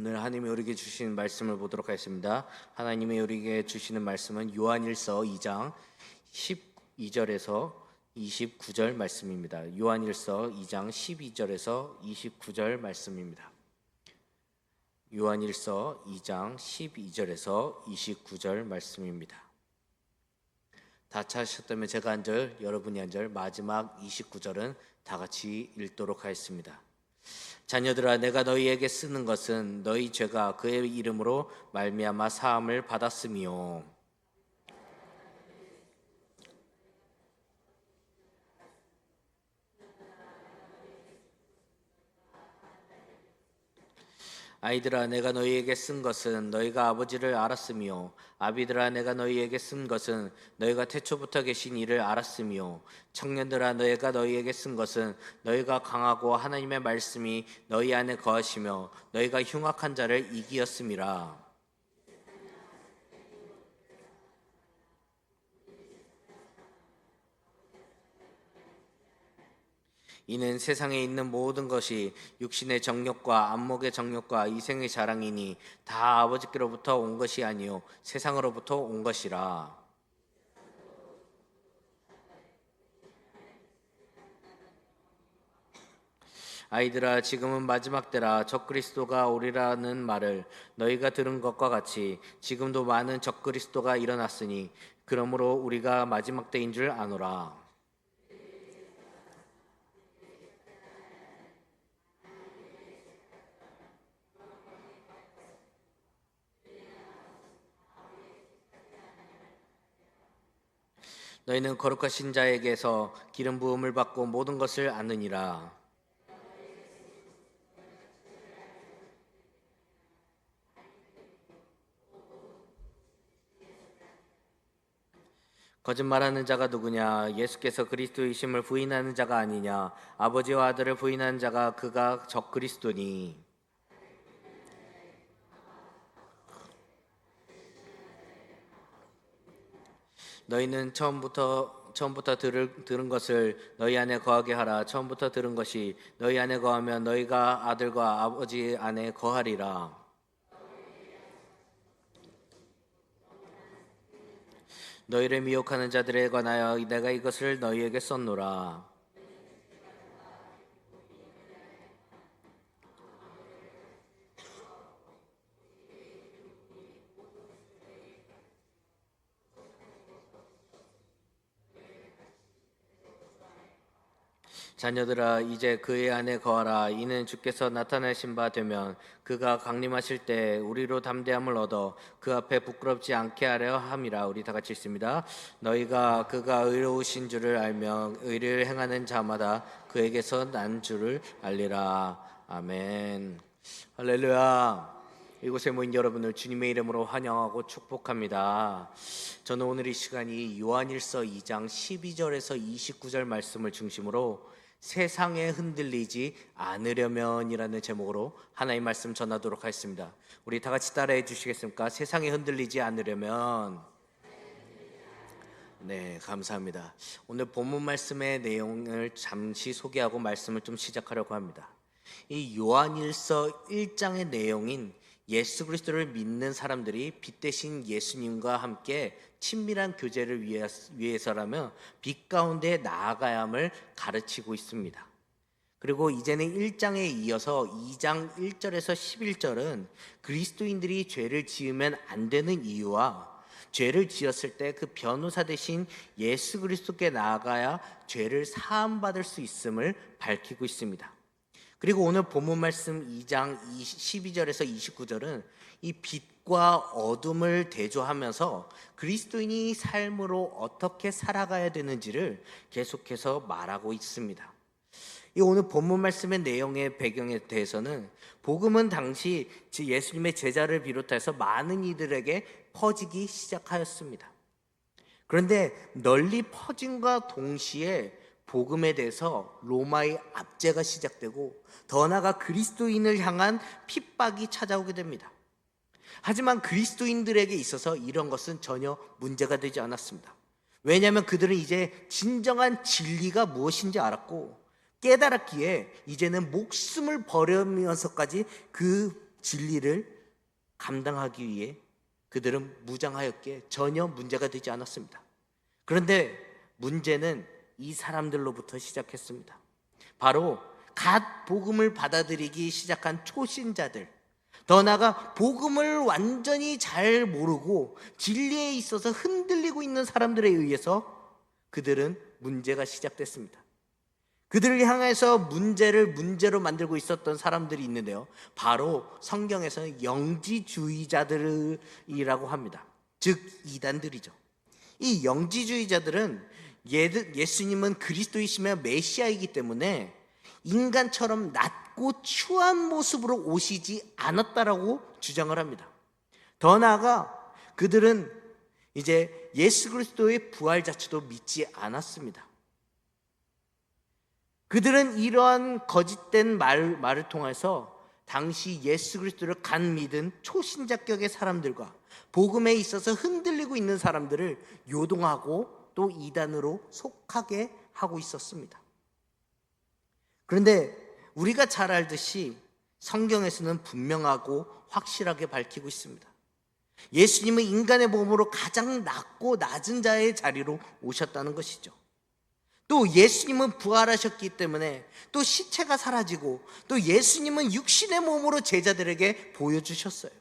오늘 하나님이 우리에게 주신 말씀을 보도록 하겠습니다. 하나님이 우리에게 주시는 말씀은 요한일서 2장 12절에서 29절 말씀입니다. 요한일서 2장 12절에서 29절 말씀입니다. 요한일서 2장 12절에서 29절 말씀입니다. 다 찾으셨다면 제가 한 절, 여러분이 한 절, 마지막 29절은 다 같이 읽도록 하겠습니다. 자녀들아, 내가 너희에게 쓰는 것은 너희 죄가 그의 이름으로 말미암아 사함을 받았음이요. 아이들아, 내가 너희에게 쓴 것은 너희가 아버지를 알았음이요. 아비들아, 내가 너희에게 쓴 것은 너희가 태초부터 계신 이를 알았음이요. 청년들아, 내가 너희에게 쓴 것은 너희가 강하고 하나님의 말씀이 너희 안에 거하시며 너희가 흉악한 자를 이기었음이라. 이는 세상에 있는 모든 것이 육신의 정욕과 안목의 정욕과 이생의 자랑이니 다 아버지께로부터 온 것이 아니요 세상으로부터 온 것이라. 아이들아, 지금은 마지막 때라. 적그리스도가 오리라는 말을 너희가 들은 것과 같이 지금도 많은 적그리스도가 일어났으니 그러므로 우리가 마지막 때인 줄 아노라. 너희는 거룩하신 자에게서 기름 부음을 받고 모든 것을 아느니라. 거짓말하는 자가 누구냐? 예수께서 그리스도이심을 부인하는 자가 아니냐? 아버지와 아들을 부인하는 자가 그가 적그리스도니. 너희는 처음부터 들은 것을 너희 안에 거하게 하라. 처음부터 들은 것이 너희 안에 거하면 너희가 아들과 아버지 안에 거하리라. 너희를 미혹하는 자들에 관하여 내가 이것을 너희에게 썼노라. 자녀들아, 이제 그의 안에 거하라. 이는 주께서 나타나신 바 되면 그가 강림하실 때 우리로 담대함을 얻어 그 앞에 부끄럽지 않게 하려 함이라. 우리 다 같이 읽습니다. 너희가 그가 의로우신 줄을 알며 의를 행하는 자마다 그에게서 난 줄을 알리라. 아멘. 할렐루야. 이곳에 모인 여러분을 주님의 이름으로 환영하고 축복합니다. 저는 오늘 이 시간이 요한일서 2장 12절에서 29절 말씀을 중심으로 세상에 흔들리지 않으려면이라는 제목으로 하나님 말씀 전하도록 하겠습니다. 우리 다 같이 따라해 주시겠습니까? 세상에 흔들리지 않으려면. 네, 감사합니다. 오늘 본문 말씀의 내용을 잠시 소개하고 말씀을 좀 시작하려고 합니다. 이 요한일서 1장의 내용인 예수 그리스도를 믿는 사람들이 빛 대신 예수님과 함께 친밀한 교제를 위해서라면 빛 가운데 나아가야 함을 가르치고 있습니다. 그리고 이제는 1장에 이어서 2장 1절에서 11절은 그리스도인들이 죄를 지으면 안 되는 이유와 죄를 지었을 때 그 변호사 대신 예수 그리스도께 나아가야 죄를 사함받을 수 있음을 밝히고 있습니다. 그리고 오늘 본문 말씀 2장 12절에서 29절은 이 빛과 어둠을 대조하면서 그리스도인이 삶으로 어떻게 살아가야 되는지를 계속해서 말하고 있습니다. 이 오늘 본문 말씀의 내용의 배경에 대해서는 복음은 당시 예수님의 제자를 비롯해서 많은 이들에게 퍼지기 시작하였습니다. 그런데 널리 퍼짐과 동시에 복음에 대해서 로마의 압제가 시작되고 더 나아가 그리스도인을 향한 핍박이 찾아오게 됩니다. 하지만 그리스도인들에게 있어서 이런 것은 전혀 문제가 되지 않았습니다. 왜냐하면 그들은 이제 진정한 진리가 무엇인지 알았고 깨달았기에 이제는 목숨을 버리면서까지 그 진리를 감당하기 위해 그들은 무장하였기에 전혀 문제가 되지 않았습니다. 그런데 문제는 이 사람들로부터 시작했습니다. 바로 갓 복음을 받아들이기 시작한 초신자들, 더 나아가 복음을 완전히 잘 모르고 진리에 있어서 흔들리고 있는 사람들에 의해서 그들은 문제가 시작됐습니다. 그들을 향해서 문제로 만들고 있었던 사람들이 있는데요, 바로 성경에서는 영지주의자들이라고 합니다. 즉 이단들이죠. 이 영지주의자들은 예수님은 그리스도이시며 메시아이기 때문에 인간처럼 낮고 추한 모습으로 오시지 않았다라고 주장을 합니다. 더 나아가 그들은 이제 예수 그리스도의 부활 자체도 믿지 않았습니다. 그들은 이러한 거짓된 말을 통해서 당시 예수 그리스도를 간 믿은 초신자격의 사람들과 복음에 있어서 흔들리고 있는 사람들을 요동하고 또 이단으로 속하게 하고 있었습니다. 그런데 우리가 잘 알듯이 성경에서는 분명하고 확실하게 밝히고 있습니다. 예수님은 인간의 몸으로 가장 낮고 낮은 자의 자리로 오셨다는 것이죠. 또 예수님은 부활하셨기 때문에 또 시체가 사라지고 또 예수님은 육신의 몸으로 제자들에게 보여주셨어요.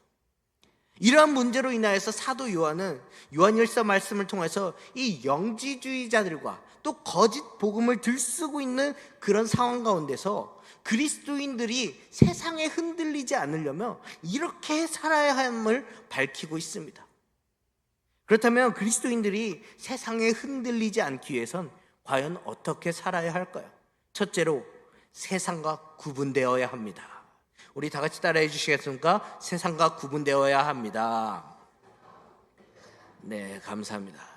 이러한 문제로 인하여서 사도 요한은 요한일서 말씀을 통해서 이 영지주의자들과 또 거짓 복음을 들쓰고 있는 그런 상황 가운데서 그리스도인들이 세상에 흔들리지 않으려면 이렇게 살아야 함을 밝히고 있습니다. 그렇다면 그리스도인들이 세상에 흔들리지 않기 위해선 과연 어떻게 살아야 할까요? 첫째로 세상과 구분되어야 합니다. 우리 다 같이 따라해 주시겠습니까? 세상과 구분되어야 합니다. 네, 감사합니다.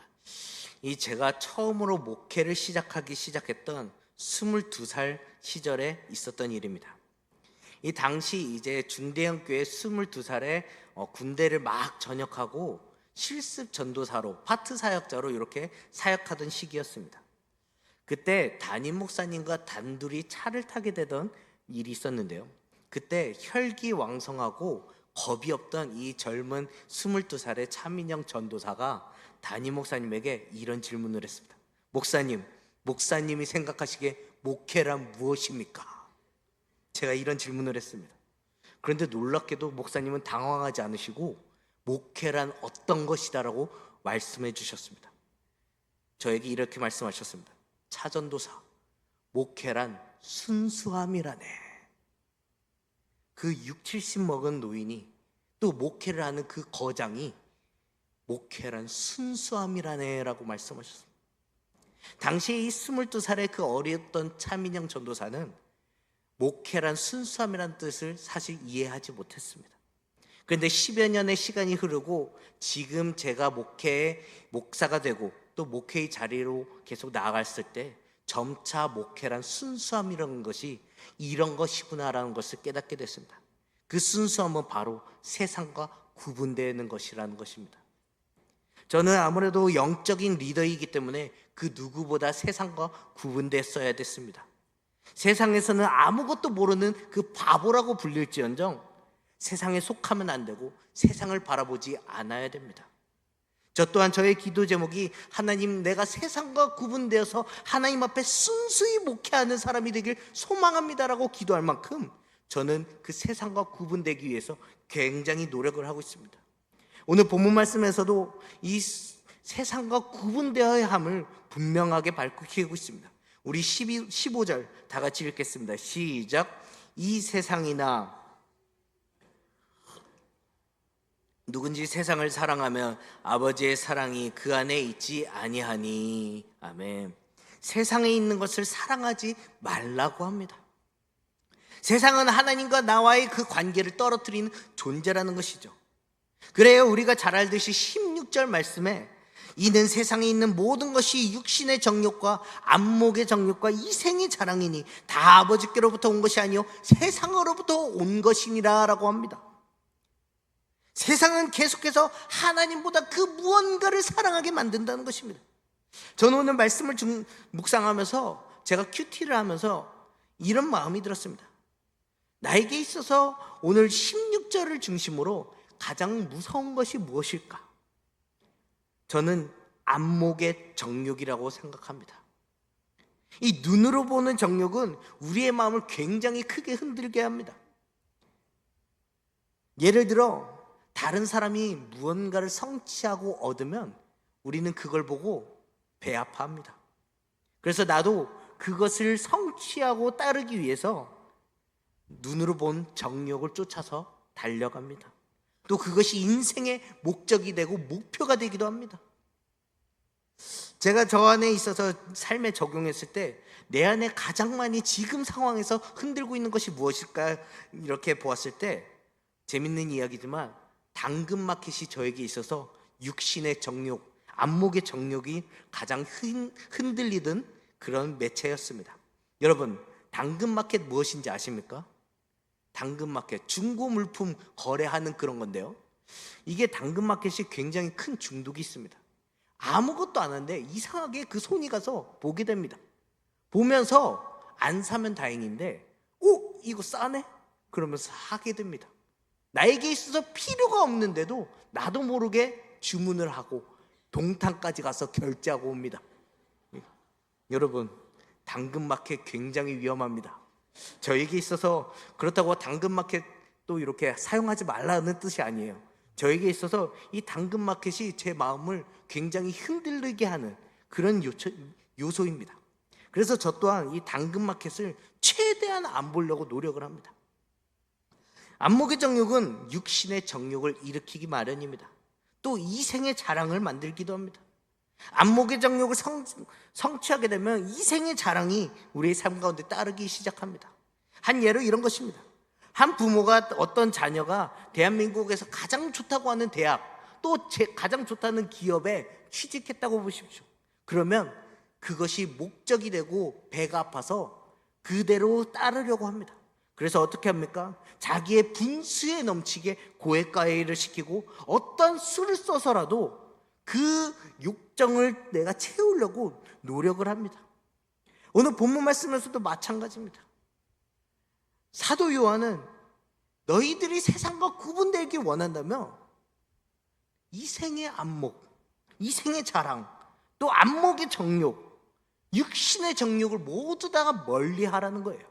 제가 처음으로 목회를 시작했던 22살 시절에 있었던 일입니다. 이 당시 이제 중대형 교회 22살에 군대를 막 전역하고 실습 전도사로 파트 사역자로 이렇게 사역하던 시기였습니다. 그때 담임 목사님과 단둘이 차를 타게 되던 일이 있었는데요, 그때 혈기왕성하고 겁이 없던 이 젊은 22살의 차민영 전도사가 담임 목사님에게 이런 질문을 했습니다. 목사님이 생각하시기에 목회란 무엇입니까? 제가 이런 질문을 했습니다. 그런데 놀랍게도 목사님은 당황하지 않으시고 목회란 어떤 것이다라고 말씀해 주셨습니다. 저에게 이렇게 말씀하셨습니다. 차전도사, 목회란 순수함이라네. 그 60, 70 먹은 노인이 또 목회를 하는 그 거장이 목회란 순수함이라네 라고 말씀하셨습니다. 당시에 이 22살의 그 어렸던 차민영 전도사는 목회란 순수함이라는 뜻을 사실 이해하지 못했습니다. 그런데 10여 년의 시간이 흐르고 지금 제가 목사가 되고 또 목회의 자리로 계속 나아갔을 때 점차 목회란 순수함이라는 것이 이런 것이구나라는 것을 깨닫게 됐습니다. 그 순수함은 바로 세상과 구분되는 것이라는 것입니다. 저는 아무래도 영적인 리더이기 때문에 그 누구보다 세상과 구분됐어야 됐습니다. 세상에서는 아무것도 모르는 그 바보라고 불릴지언정 세상에 속하면 안 되고 세상을 바라보지 않아야 됩니다. 저 또한 저의 기도 제목이 하나님, 내가 세상과 구분되어서 하나님 앞에 순수히 목회하는 사람이 되길 소망합니다라고 기도할 만큼 저는 그 세상과 구분되기 위해서 굉장히 노력을 하고 있습니다. 오늘 본문 말씀에서도 이 세상과 구분되어야 함을 분명하게 밝히고 있습니다. 우리 15절 다 같이 읽겠습니다. 시작. 이 세상이나 누군지 세상을 사랑하면 아버지의 사랑이 그 안에 있지 아니하니. 아멘. 세상에 있는 것을 사랑하지 말라고 합니다. 세상은 하나님과 나와의 그 관계를 떨어뜨리는 존재라는 것이죠. 그래요, 우리가 잘 알듯이 16절 말씀에 이는 세상에 있는 모든 것이 육신의 정욕과 안목의 정욕과 이생의 자랑이니 다 아버지께로부터 온 것이 아니요 세상으로부터 온 것이니라 라고 합니다. 세상은 계속해서 하나님보다 그 무언가를 사랑하게 만든다는 것입니다. 저는 오늘 말씀을 묵상하면서 제가 큐티를 하면서 이런 마음이 들었습니다. 나에게 있어서 오늘 16절을 중심으로 가장 무서운 것이 무엇일까? 저는 안목의 정욕이라고 생각합니다. 이 눈으로 보는 정욕은 우리의 마음을 굉장히 크게 흔들게 합니다. 예를 들어 다른 사람이 무언가를 성취하고 얻으면 우리는 그걸 보고 배 아파합니다. 그래서 나도 그것을 성취하고 따르기 위해서 눈으로 본 정욕을 쫓아서 달려갑니다. 또 그것이 인생의 목적이 되고 목표가 되기도 합니다. 제가 저 안에 있어서 삶에 적용했을 때 내 안에 가장 많이 지금 상황에서 흔들고 있는 것이 무엇일까 이렇게 보았을 때 재밌는 이야기지만 당근마켓이 저에게 있어서 육신의 정욕, 안목의 정욕이 가장 흔들리던 그런 매체였습니다. 여러분, 당근마켓 무엇인지 아십니까? 당근마켓, 중고 물품 거래하는 그런 건데요. 이게 당근마켓이 굉장히 큰 중독이 있습니다. 아무것도 안 하는데 이상하게 그 손이 가서 보게 됩니다. 보면서 안 사면 다행인데 이거 싸네? 그러면서 사게 됩니다. 나에게 있어서 필요가 없는데도 나도 모르게 주문을 하고 동탄까지 가서 결제하고 옵니다. 여러분, 당근마켓 굉장히 위험합니다. 저에게 있어서 그렇다고 당근마켓도 이렇게 사용하지 말라는 뜻이 아니에요. 저에게 있어서 이 당근마켓이 제 마음을 굉장히 흔들리게 하는 그런 요소입니다. 그래서 저 또한 이 당근마켓을 최대한 안 보려고 노력을 합니다. 안목의 정욕은 육신의 정욕을 일으키기 마련입니다. 또 이생의 자랑을 만들기도 합니다. 안목의 정욕을 성취하게 되면 이생의 자랑이 우리의 삶 가운데 따르기 시작합니다. 한 예로 이런 것입니다. 한 부모가 어떤 자녀가 대한민국에서 가장 좋다고 하는 대학, 또 가장 좋다는 기업에 취직했다고 보십시오. 그러면 그것이 목적이 되고 배가 아파서 그대로 따르려고 합니다. 그래서 어떻게 합니까? 자기의 분수에 넘치게 고액가해를 시키고 어떤 수를 써서라도 그 욕정을 내가 채우려고 노력을 합니다. 오늘 본문 말씀에서도 마찬가지입니다. 사도 요한은 너희들이 세상과 구분되길 원한다면 이생의 안목, 이생의 자랑, 또 안목의 정욕, 육신의 정욕을 모두 다 멀리하라는 거예요.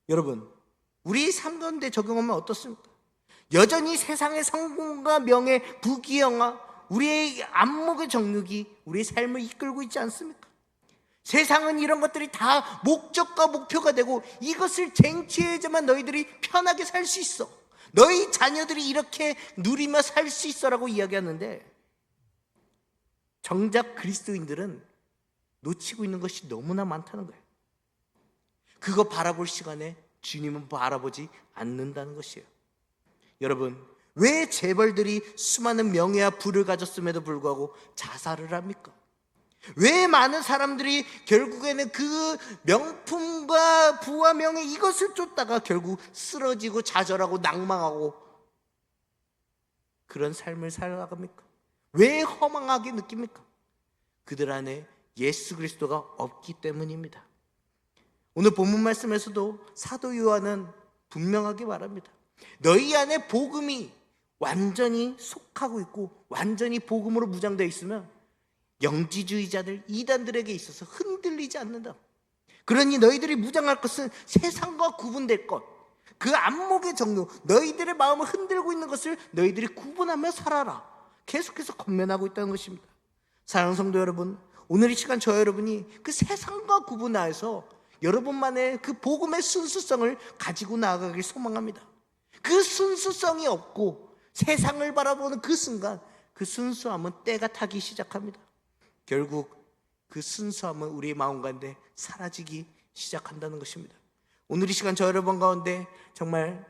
여러분, 우리 삶 가운데 적용하면 어떻습니까? 여전히 세상의 성공과 명예, 부귀영화, 우리의 안목의 정욕이 우리의 삶을 이끌고 있지 않습니까? 세상은 이런 것들이 다 목적과 목표가 되고 이것을 쟁취해야지만 너희들이 편하게 살 수 있어. 너희 자녀들이 이렇게 누리며 살 수 있어라고 이야기하는데 정작 그리스도인들은 놓치고 있는 것이 너무나 많다는 거예요. 그거 바라볼 시간에 주님은 바라보지 않는다는 것이에요. 여러분, 왜 재벌들이 수많은 명예와 부를 가졌음에도 불구하고 자살을 합니까? 왜 많은 사람들이 결국에는 그 명품과 부와 명예 이것을 쫓다가 결국 쓰러지고 좌절하고 낭망하고 그런 삶을 살아갑니까? 왜 허망하게 느낍니까? 그들 안에 예수 그리스도가 없기 때문입니다. 오늘 본문 말씀에서도 사도 요한은 분명하게 말합니다. 너희 안에 복음이 완전히 속하고 있고 완전히 복음으로 무장되어 있으면 영지주의자들, 이단들에게 있어서 흔들리지 않는다. 그러니 너희들이 무장할 것은 세상과 구분될 것, 그 안목의 정욕, 너희들의 마음을 흔들고 있는 것을 너희들이 구분하며 살아라. 계속해서 권면하고 있다는 것입니다. 사랑하는 성도 여러분, 오늘 이 시간 저 여러분이 그 세상과 구분하여서 여러분만의 그 복음의 순수성을 가지고 나아가길 소망합니다. 그 순수성이 없고 세상을 바라보는 그 순간 그 순수함은 때가 타기 시작합니다. 결국 그 순수함은 우리의 마음 가운데 사라지기 시작한다는 것입니다. 오늘 이 시간 저 여러분 가운데 정말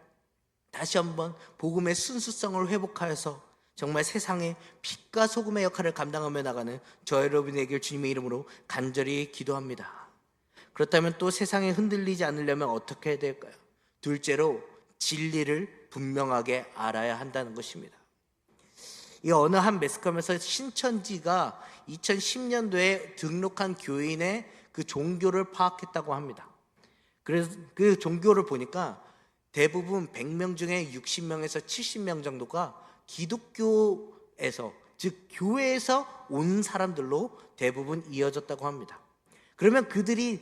다시 한번 복음의 순수성을 회복하여서 정말 세상의 빛과 소금의 역할을 감당하며 나가는 저 여러분에게 주님의 이름으로 간절히 기도합니다. 그렇다면 또 세상에 흔들리지 않으려면 어떻게 해야 될까요? 둘째로 진리를 분명하게 알아야 한다는 것입니다. 이 어느 한 매스컴에서 신천지가 2010년도에 등록한 교인의 그 종교를 파악했다고 합니다. 그래서 그 종교를 보니까 대부분 100명 중에 60명에서 70명 정도가 기독교에서, 즉 교회에서 온 사람들로 대부분 이어졌다고 합니다. 그러면 그들이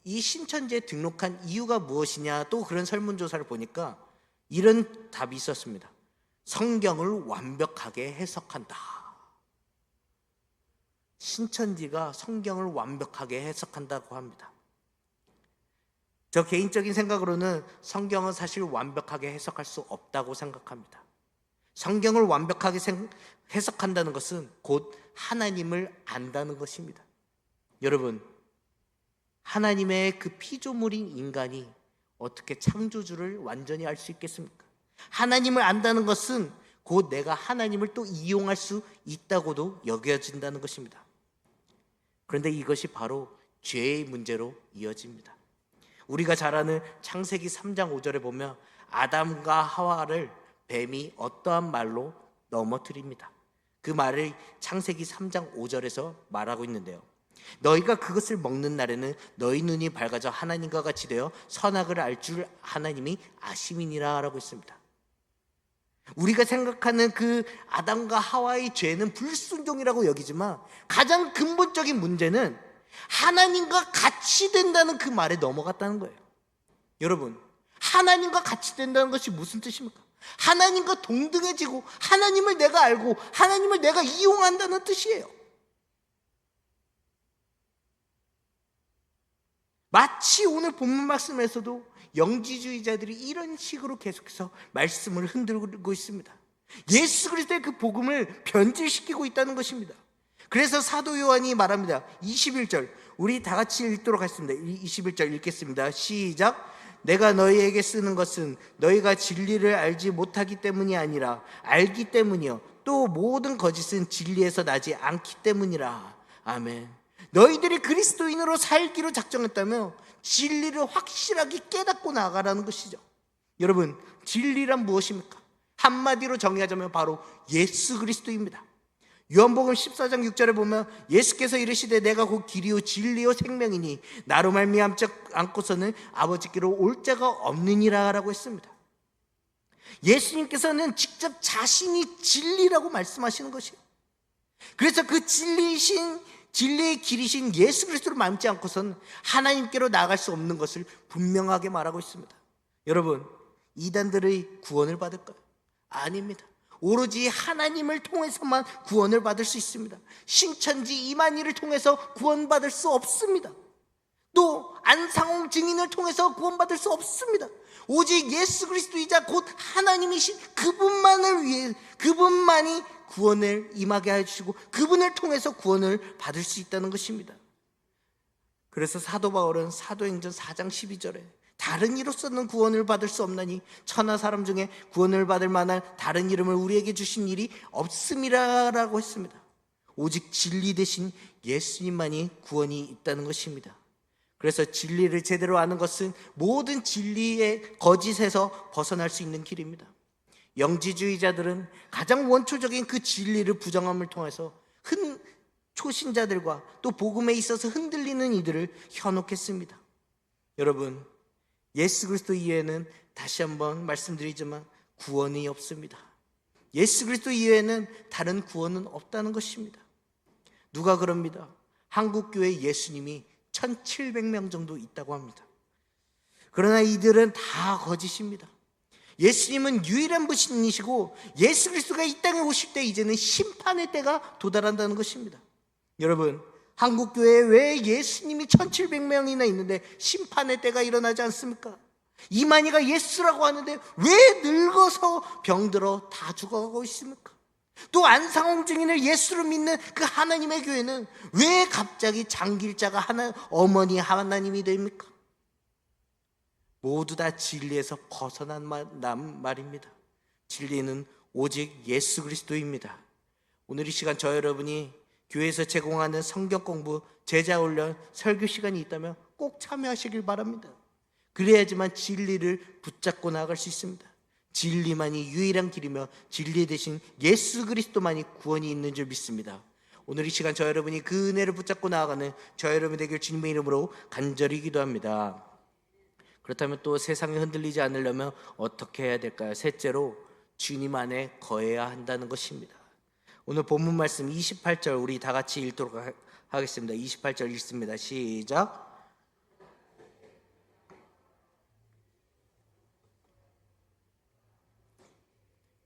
이 신천지에 등록한 이유가 무엇이냐, 또 그런 설문조사를 보니까 이런 답이 있었습니다. 성경을 완벽하게 해석한다. 신천지가 성경을 완벽하게 해석한다고 합니다. 저 개인적인 생각으로는 성경은 사실 완벽하게 해석할 수 없다고 생각합니다. 성경을 완벽하게 해석한다는 것은 곧 하나님을 안다는 것입니다. 여러분, 하나님의 그 피조물인 인간이 어떻게 창조주를 완전히 알 수 있겠습니까? 하나님을 안다는 것은 곧 내가 하나님을 또 이용할 수 있다고도 여겨진다는 것입니다. 그런데 이것이 바로 죄의 문제로 이어집니다. 우리가 잘 아는 창세기 3장 5절에 보면 아담과 하와를 뱀이 어떠한 말로 넘어뜨립니다. 그 말을 창세기 3장 5절에서 말하고 있는데요. 너희가 그것을 먹는 날에는 너희 눈이 밝아져 하나님과 같이 되어 선악을 알 줄 하나님이 아심이니라 라고 했습니다. 우리가 생각하는 그 아담과 하와의 죄는 불순종이라고 여기지만 가장 근본적인 문제는 하나님과 같이 된다는 그 말에 넘어갔다는 거예요. 여러분, 하나님과 같이 된다는 것이 무슨 뜻입니까? 하나님과 동등해지고 하나님을 내가 알고 하나님을 내가 이용한다는 뜻이에요. 마치 오늘 본문 말씀에서도 영지주의자들이 이런 식으로 계속해서 말씀을 흔들고 있습니다. 예수 그리스도의 그 복음을 변질시키고 있다는 것입니다. 그래서 사도 요한이 말합니다. 21절, 우리 다 같이 읽도록 하겠습니다. 21절 읽겠습니다. 시작. 내가 너희에게 쓰는 것은 너희가 진리를 알지 못하기 때문이 아니라 알기 때문이요 또 모든 거짓은 진리에서 나지 않기 때문이라. 아멘. 너희들이 그리스도인으로 살기로 작정했다면 진리를 확실하게 깨닫고 나가라는 것이죠. 여러분, 진리란 무엇입니까? 한마디로 정의하자면 바로 예수 그리스도입니다. 요한복음 14장 6절에 보면 예수께서 이르시되 내가 곧 길이요 진리요 생명이니 나로 말미암지 않고서는 아버지께로 올 자가 없느니라 라고 했습니다. 예수님께서는 직접 자신이 진리라고 말씀하시는 것이에요. 그래서 그 진리의 길이신 예수 그리스도를 닮지 않고서는 하나님께로 나아갈 수 없는 것을 분명하게 말하고 있습니다. 여러분, 이단들의 구원을 받을까요? 아닙니다. 오로지 하나님을 통해서만 구원을 받을 수 있습니다. 신천지 이만희를 통해서 구원받을 수 없습니다. 또 안상홍 증인을 통해서 구원받을 수 없습니다. 오직 예수 그리스도이자 곧 하나님이신 그분만을 위해, 그분만이 구원을 임하게 해주시고 그분을 통해서 구원을 받을 수 있다는 것입니다. 그래서 사도 바울은 사도행전 4장 12절에 다른 이로서는 구원을 받을 수 없나니 천하 사람 중에 구원을 받을 만한 다른 이름을 우리에게 주신 일이 없음이라고 했습니다. 오직 진리 대신 예수님만이 구원이 있다는 것입니다. 그래서 진리를 제대로 아는 것은 모든 진리의 거짓에서 벗어날 수 있는 길입니다. 영지주의자들은 가장 원초적인 그 진리를 부정함을 통해서 초신자들과 또 복음에 있어서 흔들리는 이들을 현혹했습니다. 여러분, 예수 그리스도 이외에는 다시 한번 말씀드리지만 구원이 없습니다. 예수 그리스도 이외에는 다른 구원은 없다는 것입니다. 누가 그럽니다. 한국교회 예수님이 1700명 정도 있다고 합니다. 그러나 이들은 다 거짓입니다. 예수님은 유일한 분이시고 예수 그리스도가 이 땅에 오실 때 이제는 심판의 때가 도달한다는 것입니다. 여러분, 한국교회에 왜 예수님이 1700명이나 있는데 심판의 때가 일어나지 않습니까? 이만희가 예수라고 하는데 왜 늙어서 병들어 다 죽어가고 있습니까? 또 안상홍 증인을 예수로 믿는 그 하나님의 교회는 왜 갑자기 장길자가 어머니 하나님이 됩니까? 모두 다 진리에서 벗어난 말입니다. 진리는 오직 예수 그리스도입니다. 오늘 이 시간 저 여러분이 교회에서 제공하는 성경 공부, 제자 훈련, 설교 시간이 있다면 꼭 참여하시길 바랍니다. 그래야지만 진리를 붙잡고 나아갈 수 있습니다. 진리만이 유일한 길이며 진리 대신 예수 그리스도만이 구원이 있는 줄 믿습니다. 오늘 이 시간 저 여러분이 그 은혜를 붙잡고 나아가는 저 여러분 되길 주님의 이름으로 간절히 기도합니다. 그렇다면 또 세상에 흔들리지 않으려면 어떻게 해야 될까요? 셋째로 주님 안에 거해야 한다는 것입니다. 오늘 본문 말씀 28절 우리 다 같이 읽도록 하겠습니다. 28절 읽습니다. 시작.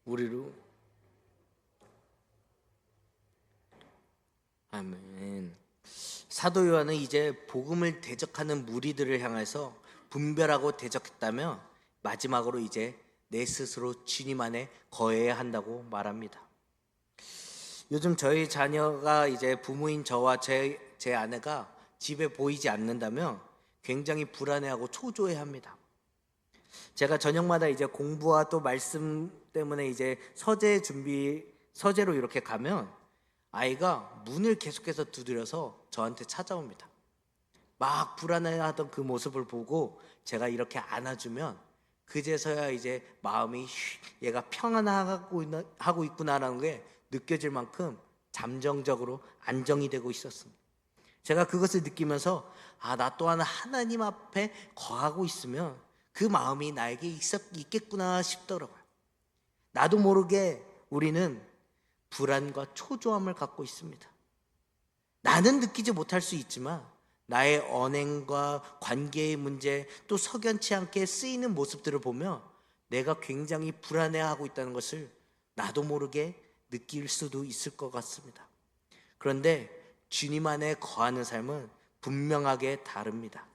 우리로 아멘. 사도 요한은 이제 복음을 대적하는 무리들을 향해서 분별하고 대적했다며 마지막으로 이제 내 스스로 주님 안에 거해야 한다고 말합니다. 요즘 저희 자녀가 이제 부모인 저와 제 아내가 집에 보이지 않는다면 굉장히 불안해하고 초조해합니다. 제가 저녁마다 이제 공부와 또 말씀 때문에 이제 서재로 이렇게 가면 아이가 문을 계속해서 두드려서 저한테 찾아옵니다. 막 불안해하던 그 모습을 보고 제가 이렇게 안아주면 그제서야 이제 마음이 얘가 평안하고 있구나라는 게 느껴질 만큼 잠정적으로 안정이 되고 있었습니다. 제가 그것을 느끼면서 나 또한 하나님 앞에 거하고 있으면 그 마음이 나에게 있겠구나 싶더라고요. 나도 모르게 우리는 불안과 초조함을 갖고 있습니다. 나는 느끼지 못할 수 있지만 나의 언행과 관계의 문제 또 석연치 않게 쓰이는 모습들을 보며 내가 굉장히 불안해하고 있다는 것을 나도 모르게 느낄 수도 있을 것 같습니다. 그런데 주님 안에 거하는 삶은 분명하게 다릅니다.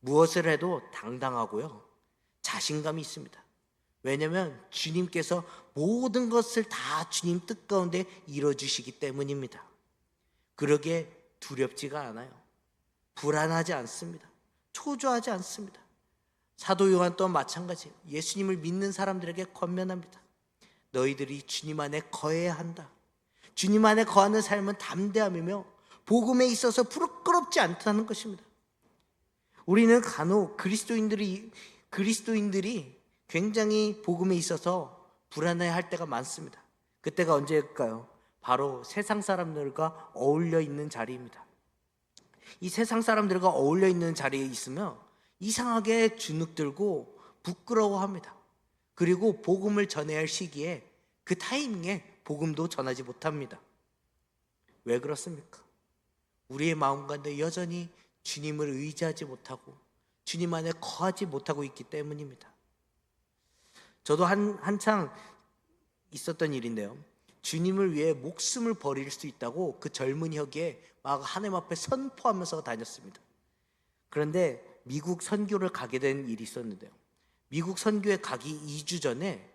무엇을 해도 당당하고요, 자신감이 있습니다. 왜냐하면 주님께서 모든 것을 다 주님 뜻 가운데 이루어주시기 때문입니다. 그러기에 두렵지가 않아요. 불안하지 않습니다. 초조하지 않습니다. 사도 요한 또한 마찬가지예요. 예수님을 믿는 사람들에게 권면합니다. 너희들이 주님 안에 거해야 한다. 주님 안에 거하는 삶은 담대함이며 복음에 있어서 부끄럽지 않다는 것입니다. 우리는 간혹 그리스도인들이 굉장히 복음에 있어서 불안해할 때가 많습니다. 그때가 언제일까요? 바로 세상 사람들과 어울려 있는 자리입니다. 이 세상 사람들과 어울려 있는 자리에 있으면 이상하게 주눅들고 부끄러워합니다. 그리고 복음을 전해야 할 시기에 그 타이밍에 복음도 전하지 못합니다. 왜 그렇습니까? 우리의 마음 가운데 여전히 주님을 의지하지 못하고 주님 안에 거하지 못하고 있기 때문입니다. 저도 한창 있었던 일인데요. 주님을 위해 목숨을 버릴 수 있다고 그 젊은 혁에 막 하나님 앞에 선포하면서 다녔습니다. 그런데 미국 선교를 가게 된 일이 있었는데요. 미국 선교에 가기 2주 전에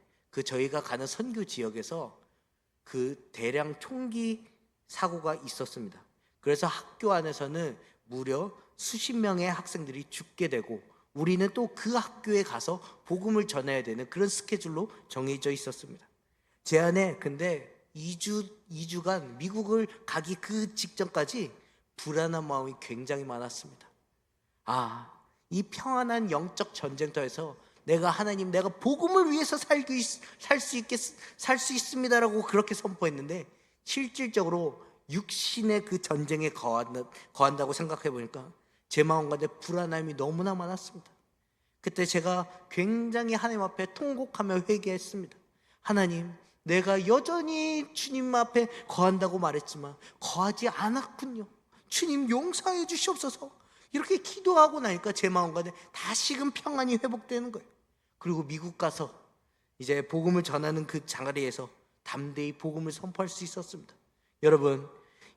저희가 가는 선교 지역에서 그 대량 총기 사고가 있었습니다. 그래서 학교 안에서는 무려 수십 명의 학생들이 죽게 되고 우리는 또 그 학교에 가서 복음을 전해야 되는 그런 스케줄로 정해져 있었습니다. 제 안에 근데 2주간 미국을 가기 그 직전까지 불안한 마음이 굉장히 많았습니다. 이 평안한 영적 전쟁터에서 내가 복음을 위해서 살 수 있습니다라고 그렇게 선포했는데 실질적으로 육신의 그 전쟁에 거한다고 생각해 보니까 제 마음 가운데 불안함이 너무나 많았습니다. 그때 제가 굉장히 하나님 앞에 통곡하며 회개했습니다. 하나님, 내가 여전히 주님 앞에 거한다고 말했지만 거하지 않았군요. 주님 용서해 주시옵소서. 이렇게 기도하고 나니까 제 마음 가운데 다시금 평안이 회복되는 거예요. 그리고 미국 가서 이제 복음을 전하는 그 자리에서 담대히 복음을 선포할 수 있었습니다. 여러분,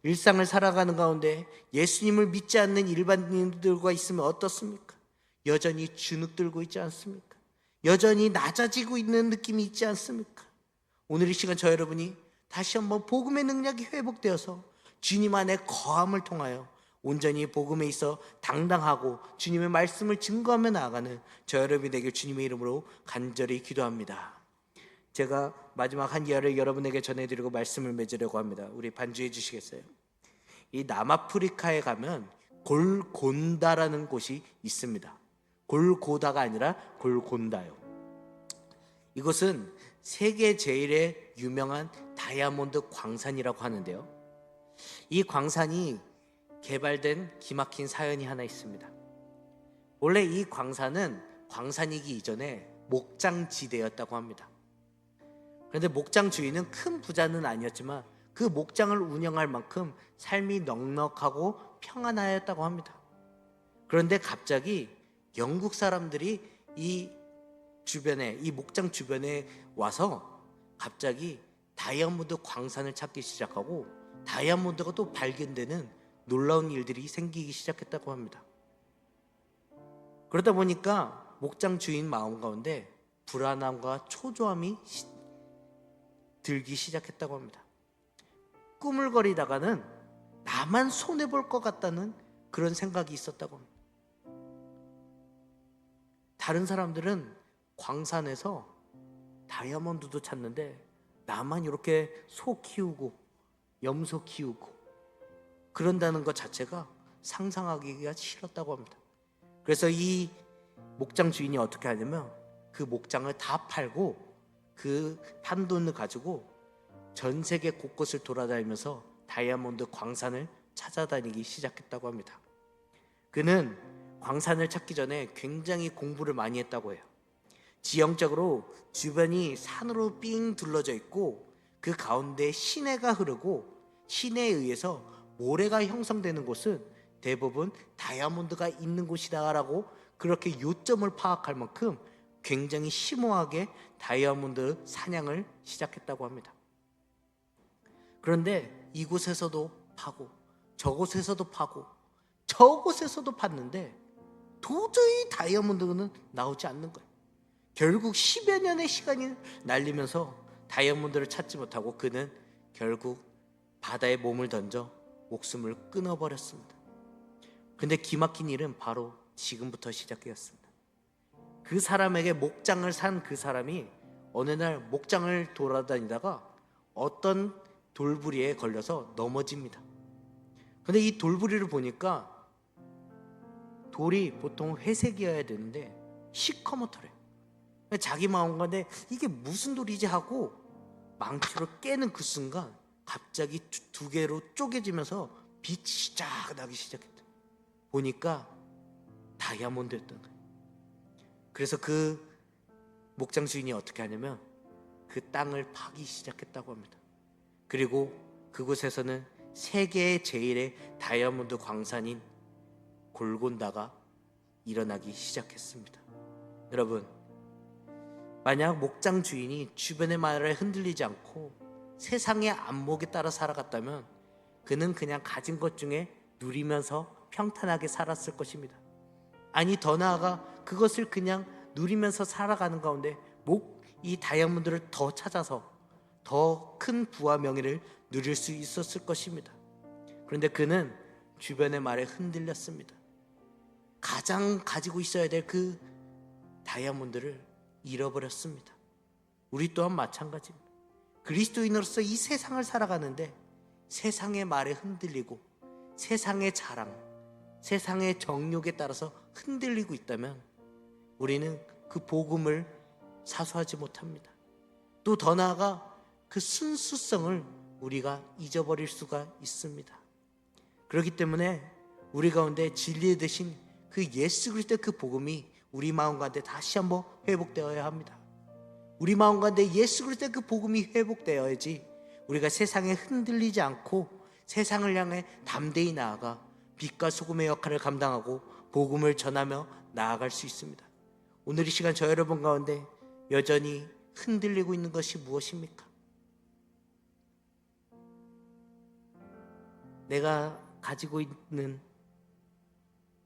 일상을 살아가는 가운데 예수님을 믿지 않는 일반인들과 있으면 어떻습니까? 여전히 주눅들고 있지 않습니까? 여전히 낮아지고 있는 느낌이 있지 않습니까? 오늘 이 시간 저 여러분이 다시 한번 복음의 능력이 회복되어서 주님 안에 거함을 통하여 온전히 복음에 있어 당당하고 주님의 말씀을 증거하며 나아가는 저 여러분이 되길 주님의 이름으로 간절히 기도합니다. 제가 마지막 한 이야기를 여러분에게 전해드리고 말씀을 맺으려고 합니다. 우리 반주해 주시겠어요? 이 남아프리카에 가면 골곤다라는 곳이 있습니다. 골고다가 아니라 골곤다요. 이곳은 세계 제일의 유명한 다이아몬드 광산이라고 하는데요. 이 광산이 개발된 기막힌 사연이 하나 있습니다. 원래 이 광산은 광산이기 이전에 목장지대였다고 합니다. 그런데 목장 주인은 큰 부자는 아니었지만 그 목장을 운영할 만큼 삶이 넉넉하고 평안하였다고 합니다. 그런데 갑자기 영국 사람들이 이 목장 주변에 와서 갑자기 다이아몬드 광산을 찾기 시작하고 다이아몬드가 또 발견되는 놀라운 일들이 생기기 시작했다고 합니다. 그러다 보니까 목장 주인 마음 가운데 불안함과 초조함이 들기 시작했다고 합니다. 꾸물거리다가는 나만 손해볼 것 같다는 그런 생각이 있었다고 합니다. 다른 사람들은 광산에서 다이아몬드도 찾는데 나만 이렇게 소 키우고 염소 키우고 그런다는 것 자체가 상상하기가 싫었다고 합니다. 그래서 이 목장 주인이 어떻게 하냐면 그 목장을 다 팔고 그 판돈을 가지고 전 세계 곳곳을 돌아다니면서 다이아몬드 광산을 찾아다니기 시작했다고 합니다. 그는 광산을 찾기 전에 굉장히 공부를 많이 했다고 해요. 지형적으로 주변이 산으로 삥 둘러져 있고 그 가운데 시내가 흐르고 시내에 의해서 모래가 형성되는 곳은 대부분 다이아몬드가 있는 곳이다라고 그렇게 요점을 파악할 만큼 굉장히 심오하게 다이아몬드 사냥을 시작했다고 합니다. 그런데 이곳에서도 파고 저곳에서도 파고 저곳에서도 팠는데 도저히 다이아몬드는 나오지 않는 거예요. 결국 10여 년의 시간이 날리면서 다이아몬드를 찾지 못하고 그는 결국 바다에 몸을 던져 목숨을 끊어버렸습니다. 근데 기막힌 일은 바로 지금부터 시작되었습니다. 그 사람에게 목장을 산 그 사람이 어느 날 목장을 돌아다니다가 어떤 돌부리에 걸려서 넘어집니다. 근데 이 돌부리를 보니까 돌이 보통 회색이어야 되는데 시커멓더래. 자기 마음 가운데 이게 무슨 돌이지 하고 망치로 깨는 그 순간 갑자기 두 개로 쪼개지면서 빛이 쫙 나기 시작했다. 보니까 다이아몬드였던 거예요. 그래서 그 목장 주인이 어떻게 하냐면 그 땅을 파기 시작했다고 합니다. 그리고 그곳에서는 세계의 제일의 다이아몬드 광산인 골곤다가 일어나기 시작했습니다. 여러분, 만약 목장 주인이 주변의 말에 흔들리지 않고 세상의 안목에 따라 살아갔다면 그는 그냥 가진 것 중에 누리면서 평탄하게 살았을 것입니다. 아니, 더 나아가 그것을 그냥 누리면서 살아가는 가운데 이 다이아몬드를 더 찾아서 더 큰 부와 명예를 누릴 수 있었을 것입니다. 그런데 그는 주변의 말에 흔들렸습니다. 가장 가지고 있어야 될 그 다이아몬드를 잃어버렸습니다. 우리 또한 마찬가지입니다. 그리스도인으로서 이 세상을 살아가는데 세상의 말에 흔들리고 세상의 자랑, 세상의 정욕에 따라서 흔들리고 있다면 우리는 그 복음을 사수하지 못합니다. 또 더 나아가 그 순수성을 우리가 잊어버릴 수가 있습니다. 그렇기 때문에 우리 가운데 진리의 대신 그 예수 그리스도의 그 복음이 우리 마음 가운데 다시 한번 회복되어야 합니다. 우리 마음 가운데 예수 그리스도의 그 복음이 회복되어야지 우리가 세상에 흔들리지 않고 세상을 향해 담대히 나아가 빛과 소금의 역할을 감당하고 복음을 전하며 나아갈 수 있습니다. 오늘 이 시간 저 여러분 가운데 여전히 흔들리고 있는 것이 무엇입니까? 내가 가지고 있는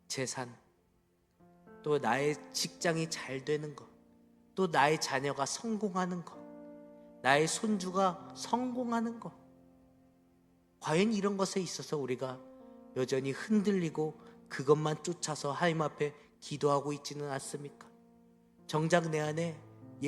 재산, 또 나의 직장이 잘 되는 것, 또 나의 자녀가 성공하는 것, 나의 손주가 성공하는 것, 과연 이런 것에 있어서 우리가 여전히 흔들리고 그것만 쫓아서 하나님 앞에 기도하고 있지는 않습니까? 정작 내 안에